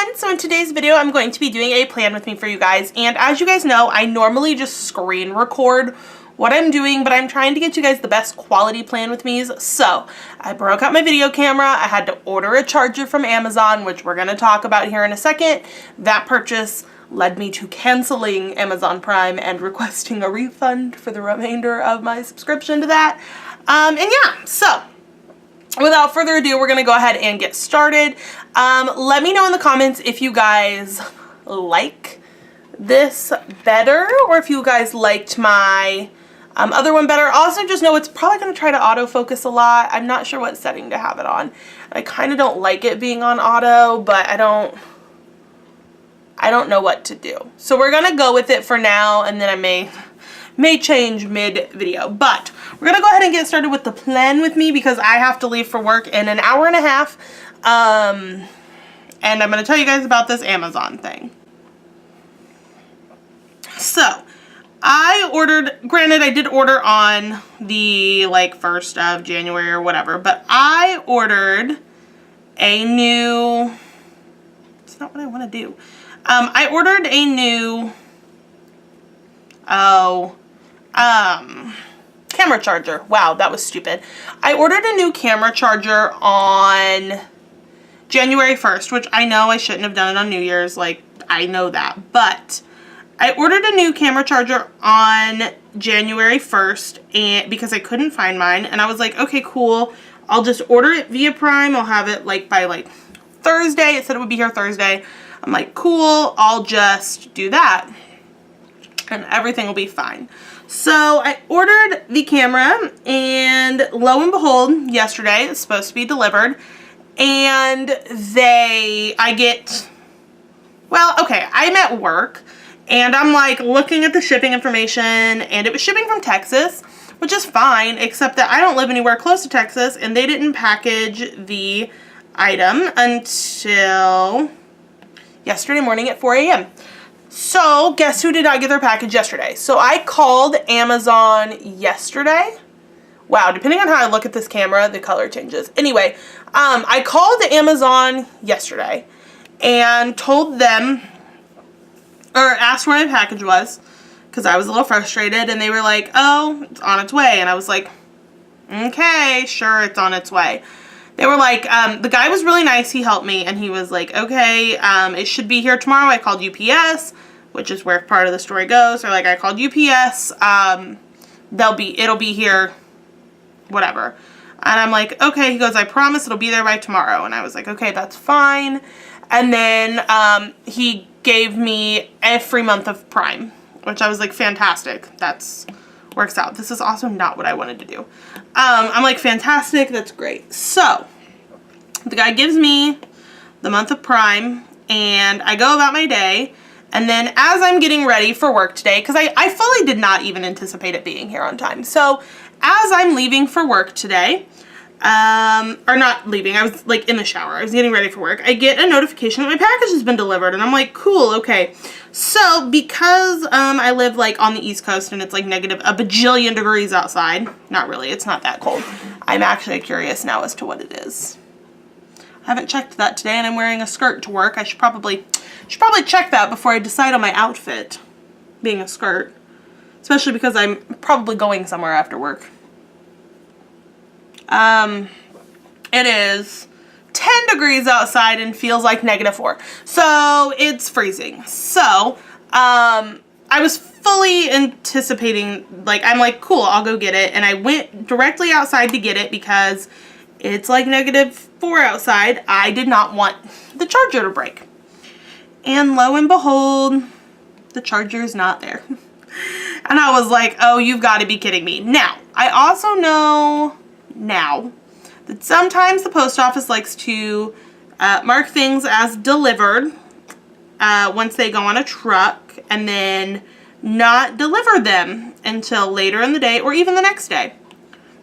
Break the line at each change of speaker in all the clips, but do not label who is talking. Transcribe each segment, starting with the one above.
everyone! So in today's video I'm going to be doing a plan with me for you guys, and as you guys know I normally just screen record what I'm doing, but I'm trying to get you guys the best quality plan with me. So I broke out my video camera. I had to order a charger from Amazon, which we're going to talk about here in a second. That purchase led me to canceling Amazon Prime and requesting a refund for the remainder of my subscription to that. And yeah, so without further ado, we're going to go ahead and get started. Let me know in the comments if you guys like this better or if you guys liked my other one better. Also, just know it's probably going to try to autofocus a lot. I'm not sure what setting to have it on. I kind of don't like it being on auto, but I don't know what to do. So we're going to go with it for now, and then I may change mid-video. But we're going to go ahead and get started with the plan with me because I have to leave for work in an hour and a half. And I'm going to tell you guys about this Amazon thing. So I ordered, granted I did order on the 1st of January or whatever, but I ordered a new, it's not what I want to do. I ordered a new, camera charger. Wow, that was stupid. I ordered a new camera charger on January 1st, which I know I shouldn't have done it on New Year's, I know that, but I ordered a new camera charger on January 1st and because I couldn't find mine, and I was like, okay, cool. I'll just order it via Prime. I'll have it by Thursday. It said it would be here Thursday. I'm like, cool. I'll just do that and everything will be fine. So I ordered the camera, and lo and behold, yesterday it's supposed to be delivered, and I'm at work. And I'm looking at the shipping information, and it was shipping from Texas, which is fine, except that I don't live anywhere close to Texas, and they didn't package the item until yesterday morning at 4 a.m. So guess who did not get their package yesterday? So I called Amazon yesterday. Wow, depending on how I look at this camera, the color changes. Anyway, I called Amazon yesterday and told them, or asked where my package was, because I was a little frustrated, and they were like, oh, it's on its way. And I was like, okay, sure, it's on its way. They were like, the guy was really nice. He helped me, and he was like, okay, it should be here tomorrow. I called UPS, which is where part of the story goes. Or I called UPS. It'll be here, whatever. And I'm like, okay. He goes, I promise it'll be there by tomorrow. And I was like, okay, that's fine. And then he gave me a free month of Prime, which I was like, fantastic. That's works out. This is also not what I wanted to do. I'm like, fantastic. That's great. So the guy gives me the month of Prime, and I go about my day. And then as I'm getting ready for work today, because I fully did not even anticipate it being here on time. So as I'm leaving for work today, or not leaving, I was in the shower, I was getting ready for work, I get a notification that my package has been delivered, and I'm like, cool, okay. So because I live on the East Coast, and it's negative a bajillion degrees outside, not really, it's not that cold. I'm actually curious now as to what it is. I haven't checked that today, and I'm wearing a skirt to work. I should probably check that before I decide on my outfit, being a skirt, especially because I'm probably going somewhere after work. It is 10 degrees outside and feels like -4. So it's freezing. So, I was fully anticipating, I'm like, cool, I'll go get it. And I went directly outside to get it because it's -4 outside. I did not want the charger to break. And lo and behold, the charger is not there. And I was like, oh, you've got to be kidding me. Now, I also know now that sometimes the post office likes to mark things as delivered once they go on a truck, and then not deliver them until later in the day or even the next day.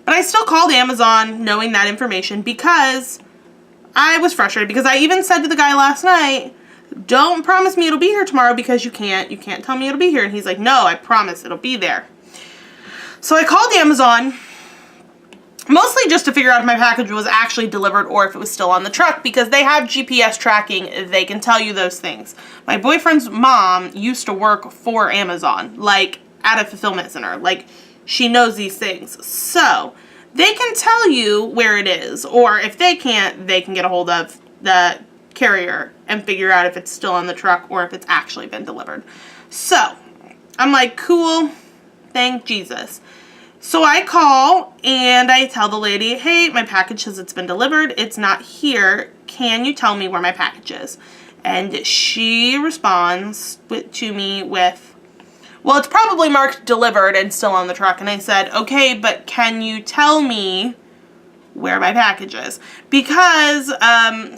But I still called Amazon knowing that information because I was frustrated, because I even said to the guy last night, don't promise me it'll be here tomorrow because you can't tell me it'll be here. And he's like, no, I promise it'll be there. So I called Amazon Mostly just to figure out if my package was actually delivered or if it was still on the truck, because they have GPS tracking. They can tell you those things. My boyfriend's mom used to work for Amazon, like at a fulfillment center. Like, she knows these things. So they can tell you where it is, or if they can't, they can get a hold of the carrier and figure out if it's still on the truck or if it's actually been delivered. So I'm like, cool, thank Jesus. So I call and I tell the lady, hey, my package says it's been delivered. It's not here. Can you tell me where my package is? And she responds to me with, well, it's probably marked delivered and still on the truck. And I said, okay, but can you tell me where my package is? Because,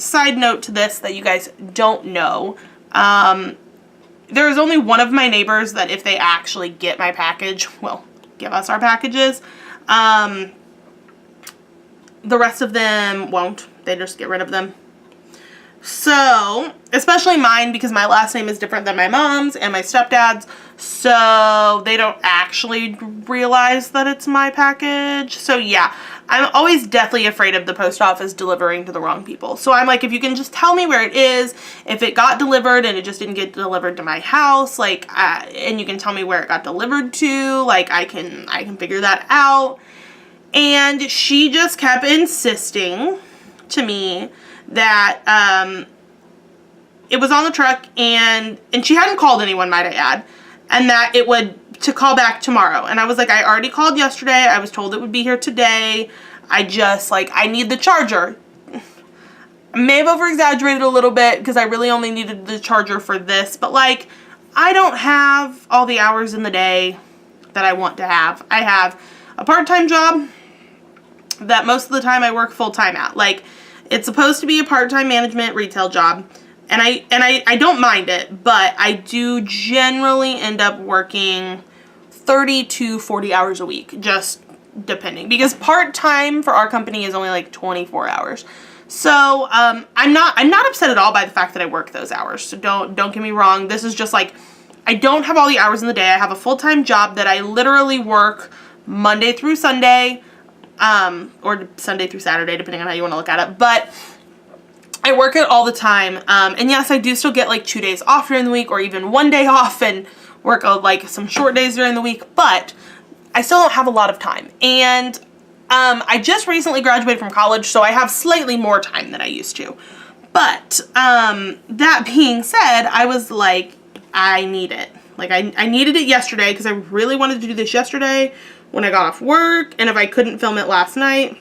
side note to this that you guys don't know, there is only one of my neighbors that if they actually get my package, will give us our packages. The rest of them won't. They just get rid of them. So, especially mine, because my last name is different than my mom's and my stepdad's, so they don't actually realize that it's my package. So yeah, I'm always deathly afraid of the post office delivering to the wrong people. So I'm like, if you can just tell me where it is, if it got delivered and it just didn't get delivered to my house, like, and you can tell me where it got delivered to, like, I can figure that out. And she just kept insisting to me that it was on the truck, and she hadn't called anyone, might I add, and that it would to call back tomorrow. And I was like, I already called yesterday. I was told it would be here today. I just, like, I need the charger. I may have over-exaggerated a little bit because I really only needed the charger for this, but, like, I don't have all the hours in the day that I want to have. I have a part-time job that most of the time I work full-time at. Like, it's supposed to be a part-time management retail job, and I don't mind it, but I do generally end up working 30 to 40 hours a week, just depending, because part-time for our company is only like 24 hours. So I'm not upset at all by the fact that I work those hours. So don't get me wrong. This is just like, I don't have all the hours in the day. I have a full-time job that I literally work Monday through Sunday, or Sunday through Saturday, depending on how you want to look at it. But I work it all the time. And yes, I do still get like 2 days off during the week, or even 1 day off, and work like some short days during the week, but I still don't have a lot of time. And I just recently graduated from college, so I have slightly more time than I used to. But that being said, I was like, I need it. Like, I needed it yesterday because I really wanted to do this yesterday when I got off work, and if I couldn't film it last night,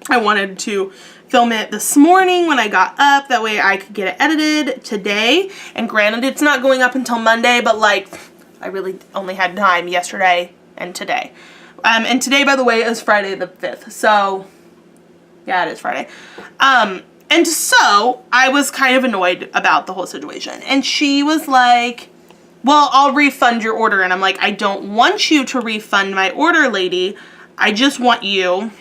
I wanted to film it this morning when I got up. That way I could get it edited today. And granted, it's not going up until Monday, but like, I really only had time yesterday and today. And today, by the way, is Friday the 5th. So, yeah, it is Friday. And so I was kind of annoyed about the whole situation. And she was like, well, I'll refund your order. And I'm like, I don't want you to refund my order, lady. I just want you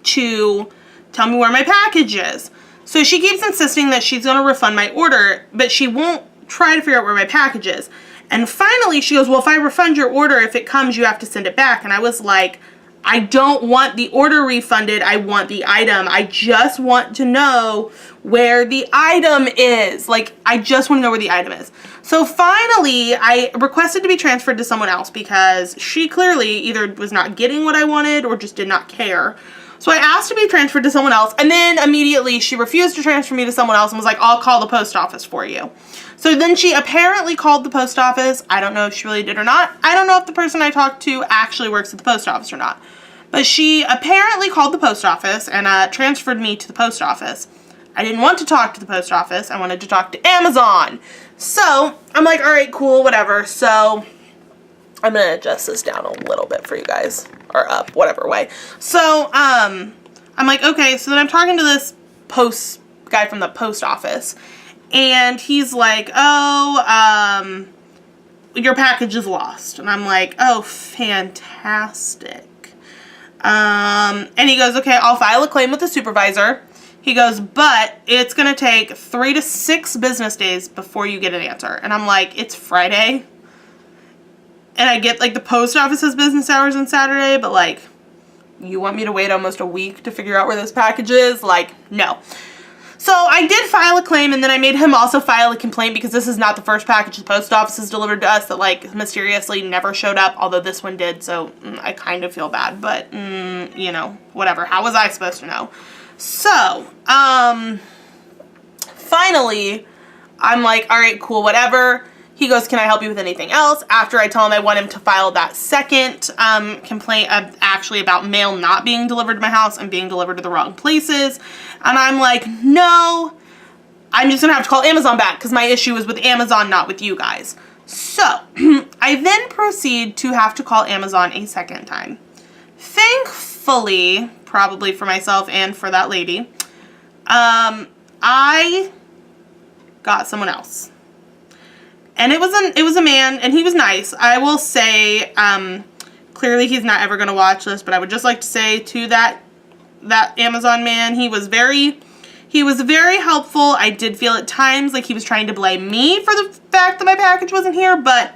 to tell me where my package is. So she keeps insisting that she's going to refund my order, but she won't try to figure out where my package is. And finally she goes, well, if I refund your order, if it comes, you have to send it back. And I was like, I don't want the order refunded. I want the item. I just want to know where the item is. Like, I just want to know where the item is. So finally, I requested to be transferred to someone else because she clearly either was not getting what I wanted or just did not care. So I asked to be transferred to someone else, and then immediately she refused to transfer me to someone else and was like, I'll call the post office for you. So then she apparently called the post office. I don't know if she really did or not. I don't know if the person I talked to actually works at the post office or not. But she apparently called the post office and transferred me to the post office. I didn't want to talk to the post office. I wanted to talk to Amazon. So I'm like, all right, cool, whatever. So I'm going to adjust this down a little bit for you guys, or up, whatever way. So I'm like, okay, so then I'm talking to this guy from the post office, and he's like, oh, your package is lost. And I'm like, oh, fantastic. And he goes, okay, I'll file a claim with the supervisor. He goes, but it's going to take 3 to 6 business days before you get an answer. And I'm like, it's Friday. And I get, like, the post office has business hours on Saturday, but, like, You want me to wait almost a week to figure out where this package is? Like, no. So I did file a claim, and then I made him also file a complaint because this is not the first package the post office has delivered to us that, like, mysteriously never showed up, although this one did, so I kind of feel bad, but, you know, whatever. How was I supposed to know? So, finally, I'm like, all right, cool, whatever. He goes, can I help you with anything else? After I tell him I want him to file that second complaint actually about mail not being delivered to my house and being delivered to the wrong places. And I'm like, no, I'm just going to have to call Amazon back because my issue is with Amazon, not with you guys. So I then proceed to have to call Amazon a second time. Thankfully, probably for myself and for that lady, I got someone else. And it was a man, and he was nice. I will say, clearly he's not ever going to watch this, but I would just like to say to that Amazon man, he was very helpful. I did feel at times like he was trying to blame me for the fact that my package wasn't here, but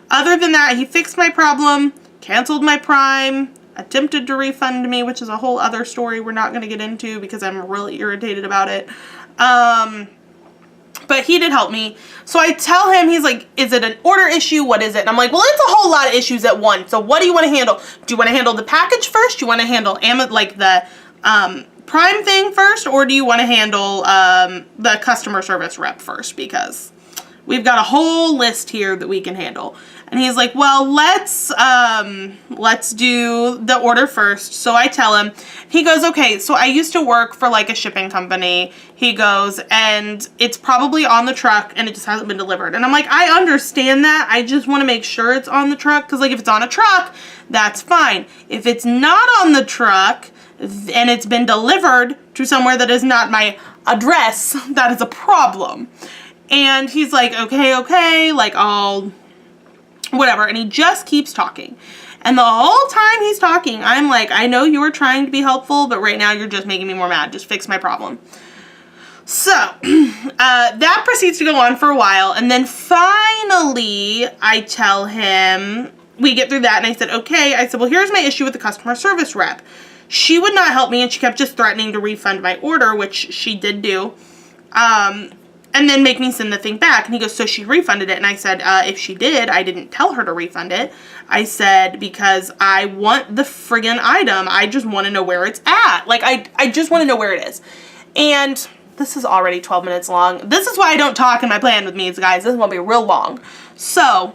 other than that, he fixed my problem, canceled my Prime, attempted to refund me, which is a whole other story we're not going to get into because I'm really irritated about it. But he did help me. So I tell him, he's like, is it an order issue? What is it? And I'm like, well, it's a whole lot of issues at once. So what do you want to handle? Do you want to handle the package first? Do you want to handle the Prime thing first? Or do you want to handle the customer service rep first? Because we've got a whole list here that we can handle. And he's like, well, let's do the order first. So I tell him, he goes, okay, so I used to work for like a shipping company. He goes, and it's probably on the truck and it just hasn't been delivered. And I'm like, I understand that. I just want to make sure it's on the truck. Cause like if it's on a truck, that's fine. If it's not on the truck and it's been delivered to somewhere that is not my address, that is a problem. And he's like, okay, like I'll whatever. And he just keeps talking. And the whole time he's talking, I'm like, I know you were trying to be helpful, but right now you're just making me more mad. Just fix my problem. So, that proceeds to go on for a while. And then finally, I tell him, we get through that. And I said, okay. I said, well, here's my issue with the customer service rep. She would not help me, and she kept just threatening to refund my order, which she did do. And then make me send the thing back. And he goes, so she refunded it. And I said, if she did, I didn't tell her to refund it. I said, because I want the friggin' item. I just want to know where it's at. Like, I just want to know where it is. And this is already 12 minutes long. This is why I don't talk in my plan with me, guys. This is going to be real long. So,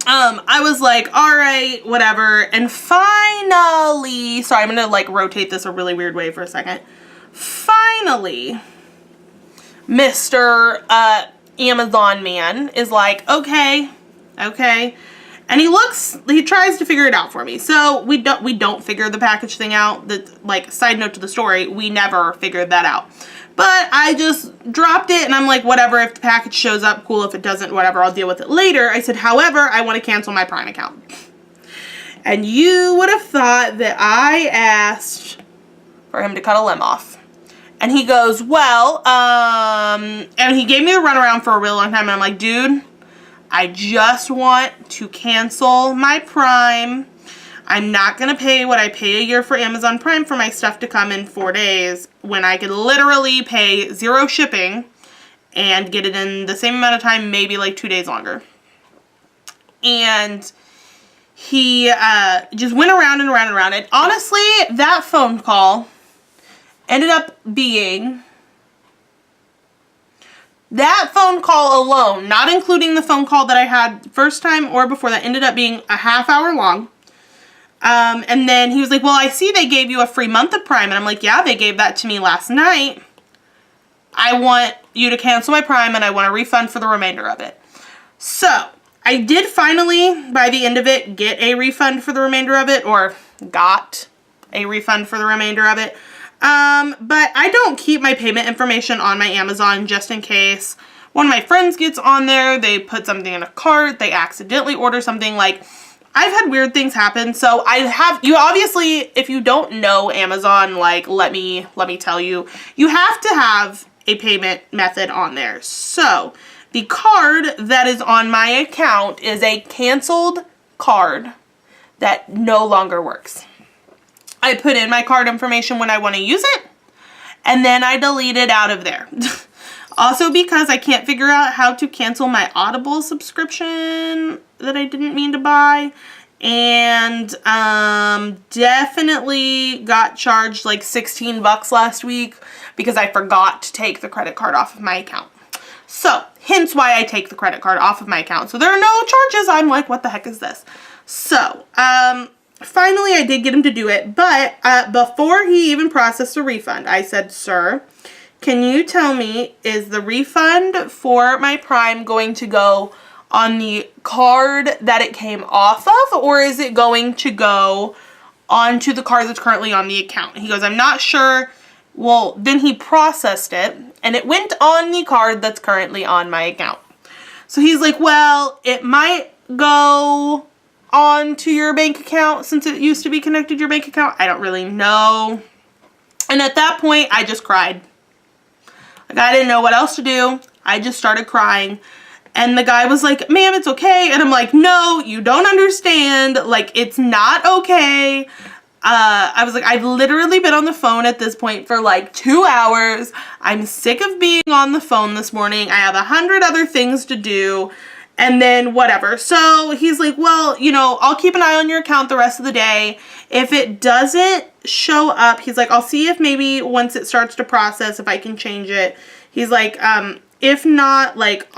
I was like, all right, whatever. And finally, sorry, I'm going to like rotate this a really weird way for a second. Finally, Mr. Amazon man is like, okay. And he tries to figure it out for me. So we don't figure the package thing out. That, like, side note to the story, we never figured that out. But I just dropped it, and I'm like, whatever, if the package shows up, cool. If it doesn't, whatever, I'll deal with it later. I said, however, I want to cancel my Prime account. And you would have thought that I asked for him to cut a limb off. And he goes, well, and he gave me the runaround for a real long time. And I'm like, dude, I just want to cancel my Prime. I'm not going to pay what I pay a year for Amazon Prime for my stuff to come in 4 days when I could literally pay $0 shipping and get it in the same amount of time, maybe like 2 days longer. And he just went around and around and around. And honestly, that phone call ended up being, that phone call alone, not including the phone call that I had first time or before that, ended up being a half hour long. And then he was like, well, I see they gave you a free month of Prime. And I'm like, yeah, they gave that to me last night. I want you to cancel my Prime and I want a refund for the remainder of it. So I did finally, by the end of it, get a refund for the remainder of it, or got a refund for the remainder of it. But I don't keep my payment information on my Amazon just in case one of my friends gets on there, they put something in a cart, they accidentally order something. Like, I've had weird things happen. So you obviously, if you don't know Amazon, like, let me tell you, you have to have a payment method on there. So the card that is on my account is a canceled card that no longer works. I put in my card information when I want to use it, and then I delete it out of there. Also because I can't figure out how to cancel my Audible subscription that I didn't mean to buy. And definitely got charged like 16 bucks last week because I forgot to take the credit card off of my account. So, hence why I take the credit card off of my account. So there are no charges. I'm like, what the heck is this? So, finally I did get him to do it. But before he even processed a refund, I said, sir, can you tell me, is the refund for my Prime going to go on the card that it came off of, or is it going to go onto the card that's currently on the account? He goes, I'm not sure. Well, then he processed it, and it went on the card that's currently on my account. So he's like, well, it might go onto your bank account since it used to be connected to your bank account. I don't really know. And at that point, I just cried. Like, I didn't know what else to do. I just started crying. And the guy was like, ma'am, it's okay. And I'm like, no, you don't understand. Like, it's not okay. I was like, I've literally been on the phone at this point for like 2 hours. I'm sick of being on the phone this morning. I have 100 other things to do. And then whatever. So he's like, well, you know, I'll keep an eye on your account the rest of the day. If it doesn't show up, he's like, I'll see if maybe once it starts to process, if I can change it. He's like, if not, like,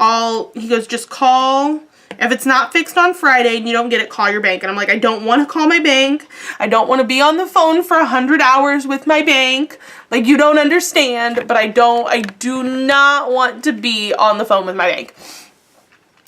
he goes, just call. If it's not fixed on Friday and you don't get it, call your bank. And I'm like, I don't want to call my bank. I don't want to be on the phone for 100 hours with my bank. Like, you don't understand, but I do not want to be on the phone with my bank.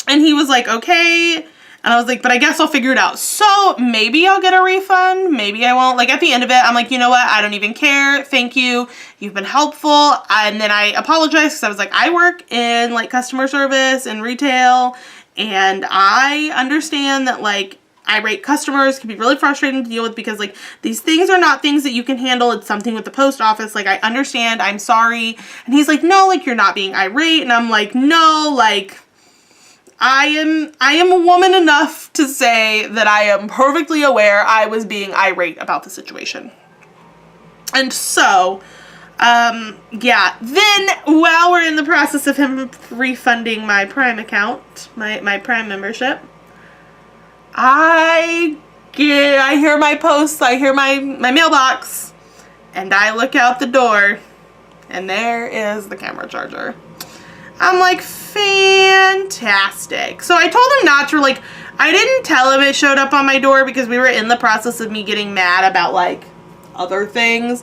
And he was like, okay. And I was like, but I guess I'll figure it out. So maybe I'll get a refund. Maybe I won't. Like, at the end of it, I'm like, you know what? I don't even care. Thank you. You've been helpful. And then I apologized because I was like, I work in like customer service and retail. And I understand that like irate customers can be really frustrating to deal with because like these things are not things that you can handle. It's something with the post office. Like, I understand. I'm sorry. And he's like, no, like, you're not being irate. And I'm like, no, like, I am a woman enough to say that I am perfectly aware I was being irate about the situation. And so, yeah, then while we're in the process of him refunding my Prime account, my Prime membership, I hear my posts, I hear my mailbox, and I look out the door, and there is the camera charger. I'm like, fantastic. So I told him not to, like, I didn't tell him it showed up on my door because we were in the process of me getting mad about, like, other things.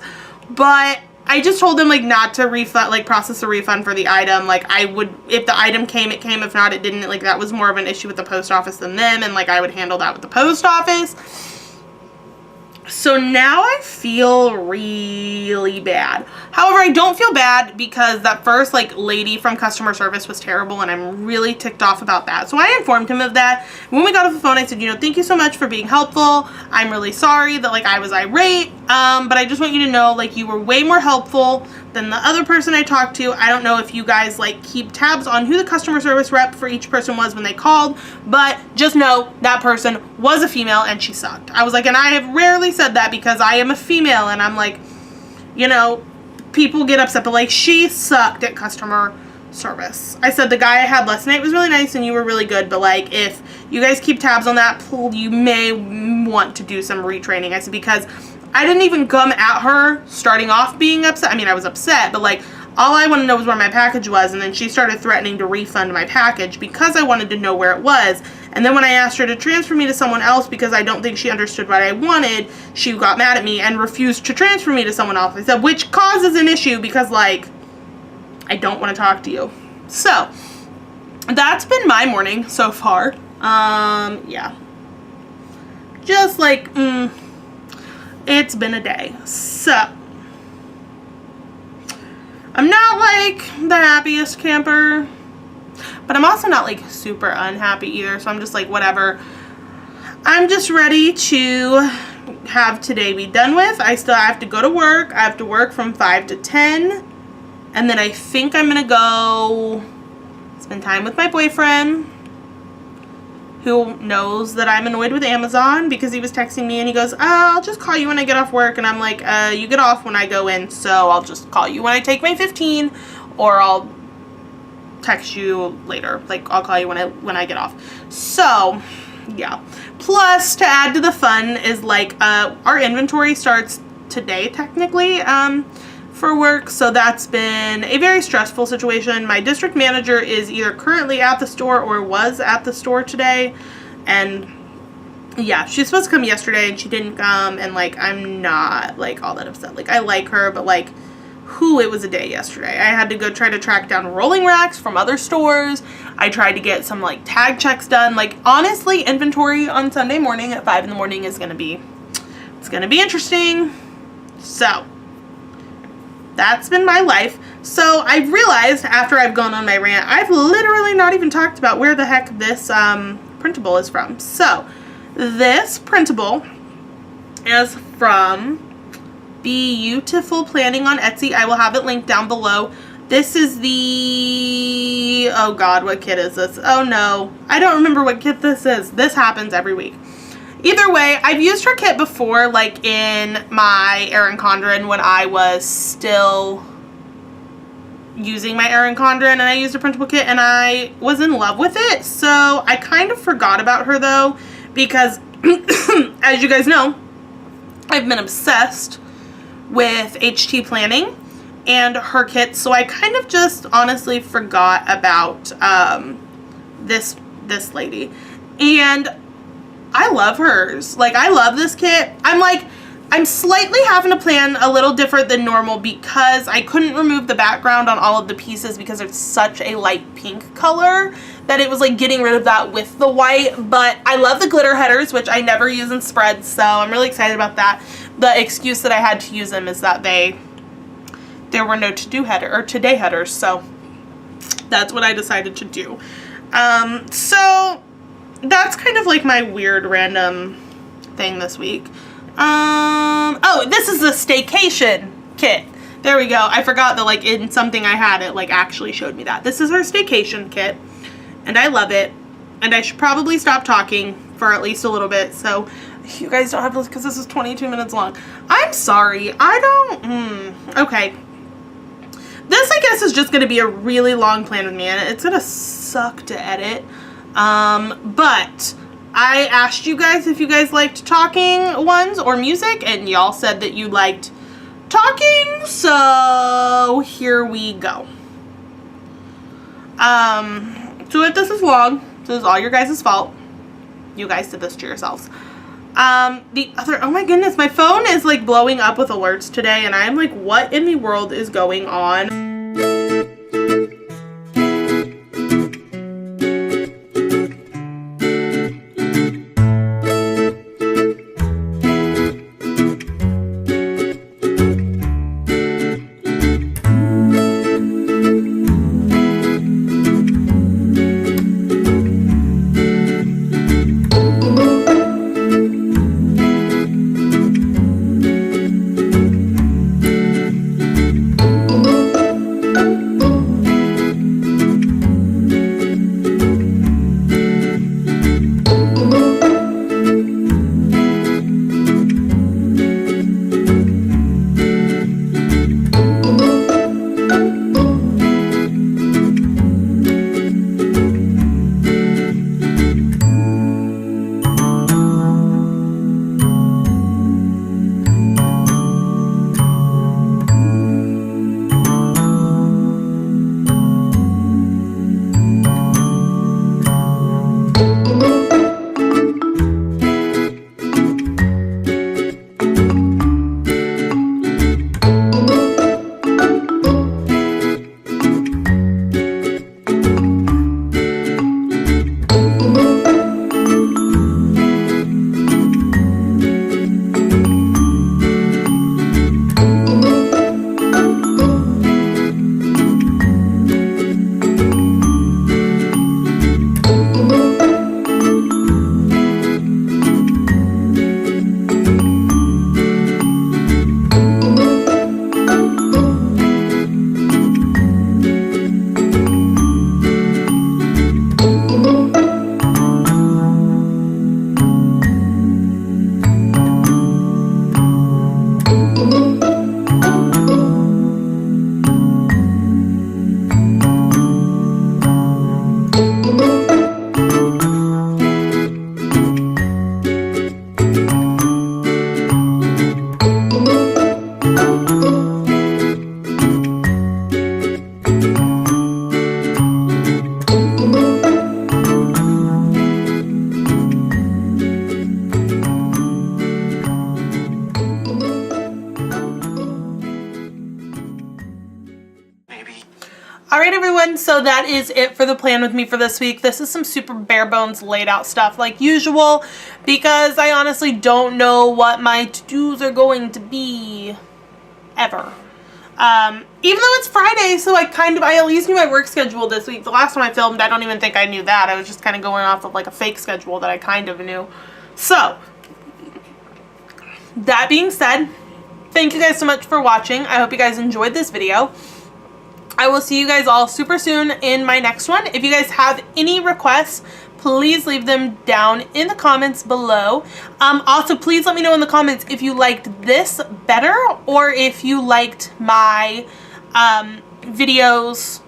But I just told him, like, not to refund, like, process a refund for the item. Like, I would, if the item came, it came. If not, it didn't. Like, that was more of an issue with the post office than them. And, like, I would handle that with the post office. So now I feel really bad. However, I don't feel bad because that first like lady from customer service was terrible and I'm really ticked off about that. So I informed him of that. When we got off the phone, I said, you know, thank you so much for being helpful. I'm really sorry that like I was irate. But I just want you to know like you were way more helpful than the other person I talked to. I don't know if you guys like keep tabs on who the customer service rep for each person was when they called, but just know that person was a female and she sucked. I was like, and I have rarely said that because I am a female and I'm like, you know, people get upset, but like she sucked at customer service. I said the guy I had last night was really nice and you were really good, but like if you guys keep tabs on that, you may want to do some retraining. I said because I didn't even come at her starting off being upset. I mean, I was upset, but like all I wanted to know was where my package was, and then she started threatening to refund my package because I wanted to know where it was. And then when I asked her to transfer me to someone else because I don't think she understood what I wanted, she got mad at me and refused to transfer me to someone else. I said, which causes an issue because like I don't want to talk to you. So that's been my morning so far. Yeah. Just like it's been a day. So I'm not like the happiest camper, but I'm also not like super unhappy either. So I'm just like, whatever. I'm just ready to have today be done with. I still have to go to work. I have to work from 5 to 10. And then I think I'm going to go spend time with my boyfriend, who knows that I'm annoyed with Amazon because he was texting me and he goes, I'll just call you when I get off work. And I'm like, you get off when I go in, so I'll just call you when I take my 15, or I'll text you later. Like, I'll call you when I get off. So, yeah. Plus, to add to the fun is, like, our inventory starts today, technically, for work, so that's been a very stressful situation. My district manager is either currently at the store or was at the store today, and yeah, she's supposed to come yesterday and she didn't come, and like, I'm not like all that upset. Like, I like her, but like, it was a day yesterday. I had to go try to track down rolling racks from other stores. I tried to get some like tag checks done. Like, honestly, inventory on Sunday morning at 5 in the morning is gonna be interesting. So that's been my life. So I realized after I've gone on my rant, I've literally not even talked about where the heck this printable is from. So this printable is from BEaYOUtiful Planning on Etsy. I will have it linked down below. This is the, oh God, what kit is this? Oh no, I don't remember what kit this is. This happens every week. Either way, I've used her kit before, like in my Erin Condren when I was still using my Erin Condren, and I used a printable kit and I was in love with it. So I kind of forgot about her though, because as you guys know, I've been obsessed with HT Planning and her kits. So I kind of just honestly forgot about this lady. And I love hers. Like, I love this kit. I'm slightly having to plan a little different than normal because I couldn't remove the background on all of the pieces because it's such a light pink color that it was like getting rid of that with the white. But I love the glitter headers, which I never use in spreads, so I'm really excited about that. The excuse that I had to use them is that there were no today headers, so that's what I decided to do. So that's kind of like my weird random thing this week. Oh, this is the staycation kit. There we go. I forgot that like in something I had, it like actually showed me that. This is our staycation kit and I love it. And I should probably stop talking for at least a little bit so you guys don't have to, because this is 22 minutes long. I'm sorry. Okay. This, I guess, is just going to be a really long plan with me, and it's going to suck to edit. But I asked you guys if you guys liked talking ones or music, and y'all said that you liked talking, so here we go. So if this is long, this is all your guys' fault. You guys did this to yourselves. Oh my goodness, my phone is like blowing up with alerts today, and I'm like, what in the world is going on? Alright everyone, so that is it for the plan with me for this week. This is some super bare bones laid out stuff like usual because I honestly don't know what my to-dos are going to be ever. Even though it's Friday, so I at least knew my work schedule this week. The last time I filmed, I don't even think I knew that. I was just kind of going off of like a fake schedule that I kind of knew. So, that being said, thank you guys so much for watching. I hope you guys enjoyed this video. I will see you guys all super soon in my next one. If you guys have any requests, please leave them down in the comments below. Also, please let me know in the comments if you liked this better or if you liked my videos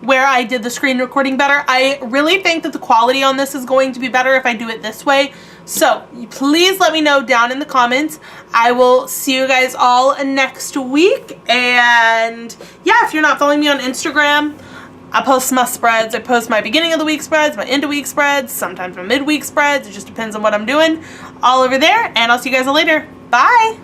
where I did the screen recording better. I really think that the quality on this is going to be better if I do it this way. So please let me know down in the comments. I will see you guys all next week. And yeah, if you're not following me on Instagram, I post my spreads. I post my beginning of the week spreads, my end of week spreads, sometimes my midweek spreads. It just depends on what I'm doing. All over there. And I'll see you guys later. Bye.